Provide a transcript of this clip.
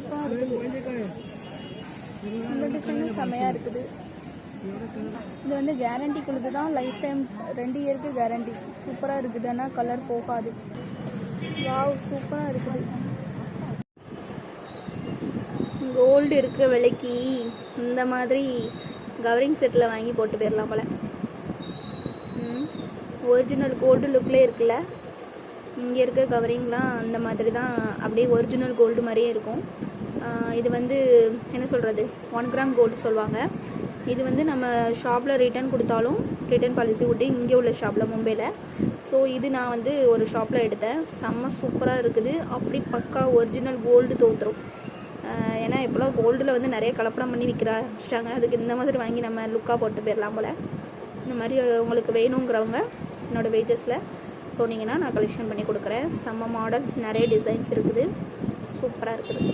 சூப்பராக இருக்குது. இந்த டிசைனும் செமையாக இருக்குது. இது வந்து கேரண்டி கொடுத்து தான், லைஃப் டைம் 2 இயருக்கு கேரண்டி. சூப்பராக இருக்குது, ஆனால் கலர் போகாது. வாவ், சூப்பராக இருக்குது. கோல்டு இருக்க விலைக்கு இந்த மாதிரி கவரிங் செட்டில் வாங்கி போட்டு போயிடலாம் போல். ஒரிஜினல் கோல்டு லுக்லேயே இருக்குல்ல. இங்கே இருக்க கவரிங்லாம் அந்த மாதிரி தான், அப்படியே ஒரிஜினல் கோல்டு மாதிரியே இருக்கும். இது வந்து என்ன சொல்கிறது, 1 கிராம் கோல்டு சொல்லுவாங்க. இது வந்து நம்ம ஷாப்பில் ரிட்டர்ன் கொடுத்தாலும் ரிட்டர்ன் பாலிசி விட்டு இங்கே உள்ள ஷாப்பில் மும்பையில். ஸோ இது நான் வந்து ஒரு ஷாப்பில் எடுத்தேன். செம்ம சூப்பராக இருக்குது. அப்படி பக்கா ஒரிஜினல் கோல்டு தோற்றுரும். ஏன்னா இப்போலாம் கோல்டில் வந்து நிறைய கலப்படம் பண்ணி விற்கிற ஆரம்பிச்சிட்டாங்க. அதுக்கு இந்த மாதிரி வாங்கி நம்ம லுக்காக போட்டு போயிடலாம் போல். இந்த மாதிரி உங்களுக்கு வேணுங்கிறவங்க என்னோடய பேஜஸில் சொன்னீங்கன்னா நான் கலெக்ஷன் பண்ணி கொடுக்குறேன். செம்ம மாடல்ஸ், நிறைய டிசைன்ஸ் இருக்குது. சூப்பராக இருக்குது.